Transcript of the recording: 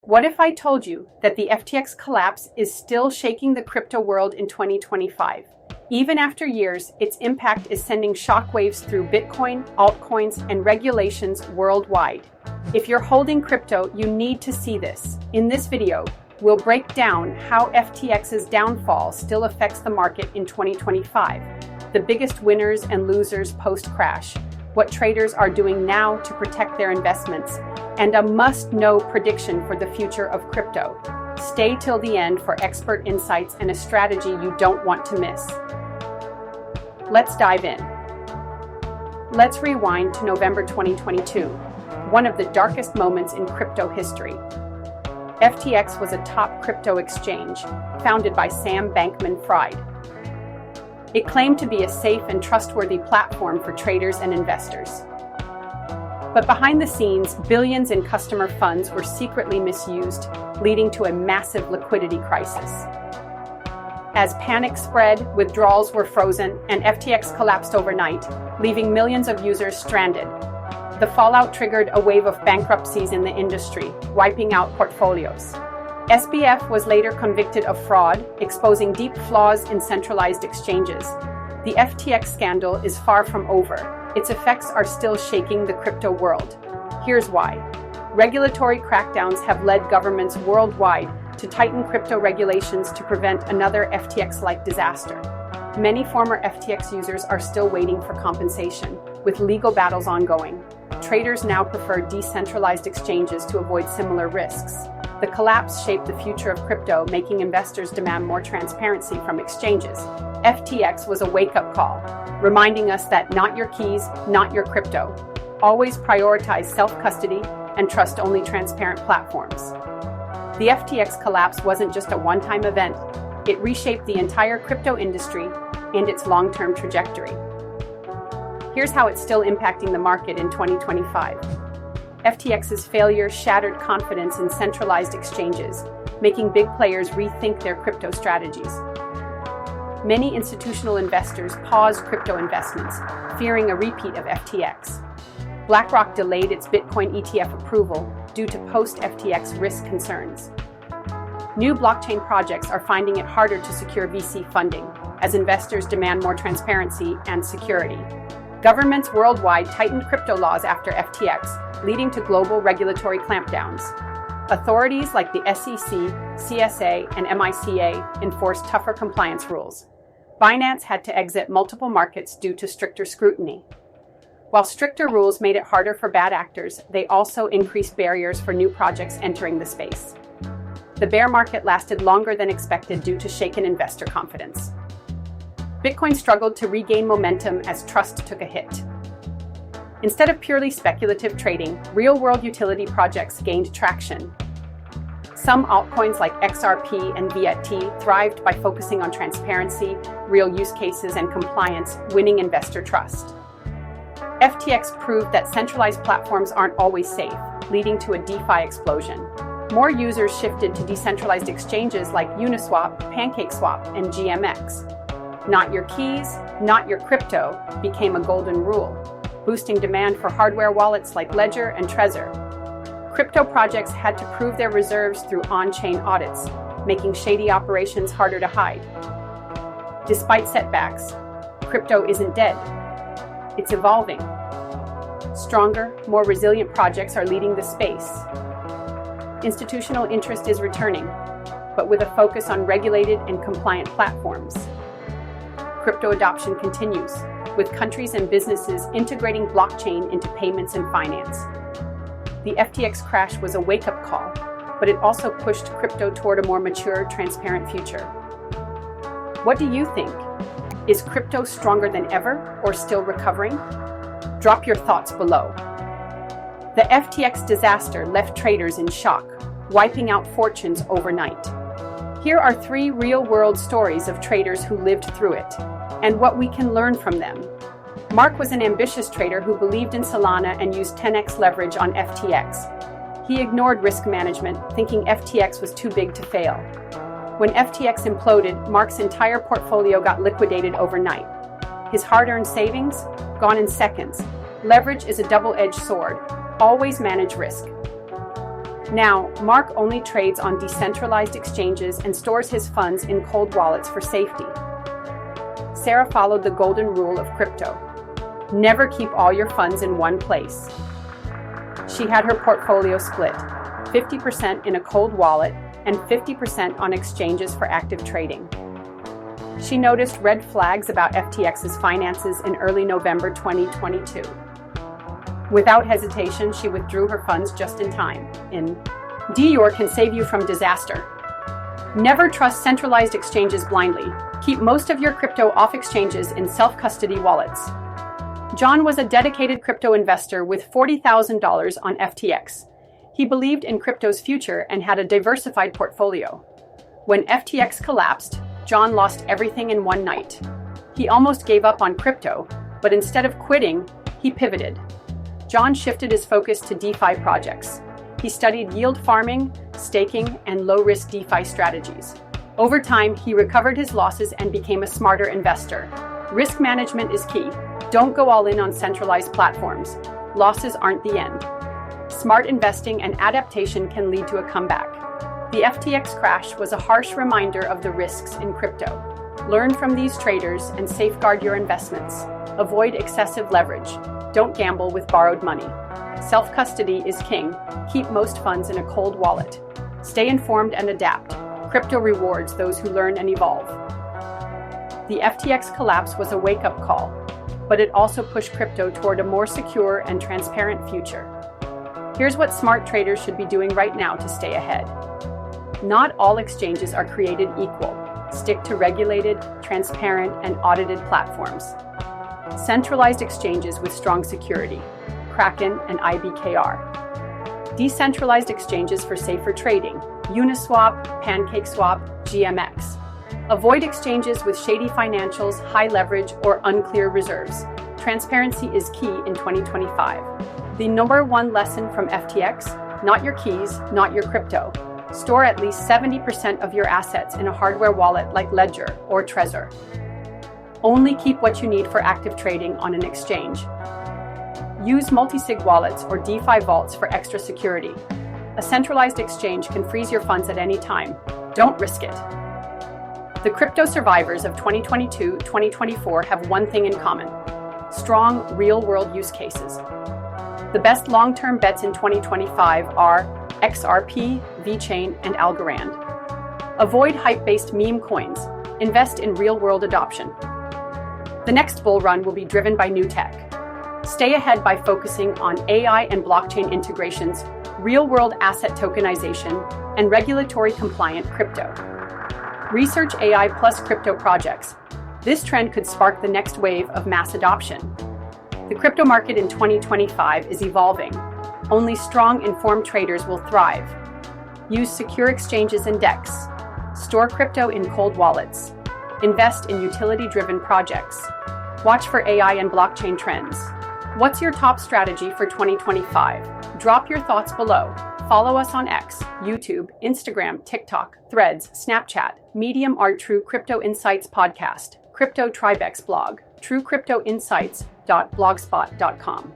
What if I told you that the FTX collapse is still shaking the crypto world in 2025? Even after years, its impact is sending shockwaves through Bitcoin, altcoins, and regulations worldwide. If you're holding crypto, you need to see this. In this video, we'll break down how FTX's downfall still affects the market in 2025, the biggest winners and losers post-crash, what traders are doing now to protect their investments, and a must-know prediction for the future of crypto. Stay till the end for expert insights and a strategy you don't want to miss. Let's dive in. Let's rewind to November 2022, one of the darkest moments in crypto history. FTX was a top crypto exchange, founded by Sam Bankman-Fried. It claimed to be a safe and trustworthy platform for traders and investors. But behind the scenes, billions in customer funds were secretly misused, leading to a massive liquidity crisis. As panic spread, withdrawals were frozen, and FTX collapsed overnight, leaving millions of users stranded. The fallout triggered a wave of bankruptcies in the industry, wiping out portfolios. SBF was later convicted of fraud, exposing deep flaws in centralized exchanges. The FTX scandal is far from over. Its effects are still shaking the crypto world. Here's why. Regulatory crackdowns have led governments worldwide to tighten crypto regulations to prevent another FTX-like disaster. Many former FTX users are still waiting for compensation, with legal battles ongoing. Traders now prefer decentralized exchanges to avoid similar risks. The collapse shaped the future of crypto, making investors demand more transparency from exchanges. FTX was a wake-up call, reminding us that not your keys, not your crypto. Always prioritize self-custody and trust only transparent platforms. The FTX collapse wasn't just a one-time event. It reshaped the entire crypto industry and its long-term trajectory. Here's how it's still impacting the market in 2025. FTX's failure shattered confidence in centralized exchanges, making big players rethink their crypto strategies. Many institutional investors paused crypto investments, fearing a repeat of FTX. BlackRock delayed its Bitcoin ETF approval due to post-FTX risk concerns. New blockchain projects are finding it harder to secure VC funding, as investors demand more transparency and security. Governments worldwide tightened crypto laws after FTX, leading to global regulatory clampdowns. Authorities like the SEC, CSA, and MiCA enforced tougher compliance rules. Binance had to exit multiple markets due to stricter scrutiny. While stricter rules made it harder for bad actors, they also increased barriers for new projects entering the space. The bear market lasted longer than expected due to shaken investor confidence. Bitcoin struggled to regain momentum as trust took a hit. Instead of purely speculative trading, real-world utility projects gained traction. Some altcoins like XRP and VT thrived by focusing on transparency, real use cases, and compliance, winning investor trust. FTX proved that centralized platforms aren't always safe, leading to a DeFi explosion. More users shifted to decentralized exchanges like Uniswap, PancakeSwap, and GMX. Not your keys, not your crypto became a golden rule, boosting demand for hardware wallets like Ledger and Trezor. Crypto projects had to prove their reserves through on-chain audits, making shady operations harder to hide. Despite setbacks, crypto isn't dead. It's evolving. Stronger, more resilient projects are leading the space. Institutional interest is returning, but with a focus on regulated and compliant platforms. Crypto adoption continues, with countries and businesses integrating blockchain into payments and finance. The FTX crash was a wake-up call, but it also pushed crypto toward a more mature, transparent future. What do you think? Is crypto stronger than ever or still recovering? Drop your thoughts below. The FTX disaster left traders in shock, wiping out fortunes overnight. Here are 3 real-world stories of traders who lived through it, and what we can learn from them. Mark was an ambitious trader who believed in Solana and used 10x leverage on FTX. He ignored risk management, thinking FTX was too big to fail. When FTX imploded, Mark's entire portfolio got liquidated overnight. His hard-earned savings? Gone in seconds. Leverage is a double-edged sword. Always manage risk. Now, Mark only trades on decentralized exchanges and stores his funds in cold wallets for safety. Sarah followed the golden rule of crypto. Never keep all your funds in one place. She had her portfolio split, 50% in a cold wallet and 50% on exchanges for active trading. She noticed red flags about FTX's finances in early November 2022. Without hesitation, she withdrew her funds just in time. Dior can save you from disaster. Never trust centralized exchanges blindly. Keep most of your crypto off exchanges in self-custody wallets. John was a dedicated crypto investor with $40,000 on FTX. He believed in crypto's future and had a diversified portfolio. When FTX collapsed, John lost everything in one night. He almost gave up on crypto, but instead of quitting, he pivoted. John shifted his focus to DeFi projects. He studied yield farming, staking, and low-risk DeFi strategies. Over time, he recovered his losses and became a smarter investor. Risk management is key. Don't go all in on centralized platforms. Losses aren't the end. Smart investing and adaptation can lead to a comeback. The FTX crash was a harsh reminder of the risks in crypto. Learn from these traders and safeguard your investments. Avoid excessive leverage. Don't gamble with borrowed money. Self-custody is king. Keep most funds in a cold wallet. Stay informed and adapt. Crypto rewards those who learn and evolve. The FTX collapse was a wake-up call, but it also pushed crypto toward a more secure and transparent future. Here's what smart traders should be doing right now to stay ahead. Not all exchanges are created equal. Stick to regulated, transparent, and audited platforms. Centralized exchanges with strong security, Kraken and IBKR. Decentralized exchanges for safer trading, Uniswap, PancakeSwap, GMX. Avoid exchanges with shady financials, high leverage, or unclear reserves. Transparency is key in 2025. The number one lesson from FTX: not your keys, not your crypto. Store at least 70% of your assets in a hardware wallet like Ledger or Trezor. Only keep what you need for active trading on an exchange. Use multi-sig wallets or DeFi vaults for extra security. A centralized exchange can freeze your funds at any time. Don't risk it. The crypto survivors of 2022-2024 have one thing in common: strong, real-world use cases. The best long-term bets in 2025 are XRP, VeChain, and Algorand. Avoid hype-based meme coins. Invest in real-world adoption. The next bull run will be driven by new tech. Stay ahead by focusing on AI and blockchain integrations, real-world asset tokenization, and regulatory-compliant crypto. Research AI plus crypto projects. This trend could spark the next wave of mass adoption. The crypto market in 2025 is evolving. Only strong, informed traders will thrive. Use secure exchanges and DEX. Store crypto in cold wallets. Invest in utility-driven projects. Watch for AI and blockchain trends. What's your top strategy for 2025? Drop your thoughts below. Follow us on X, YouTube, Instagram, TikTok, Threads, Snapchat, Medium, our True Crypto Insights podcast, Crypto Tribex blog, truecryptoinsights.blogspot.com.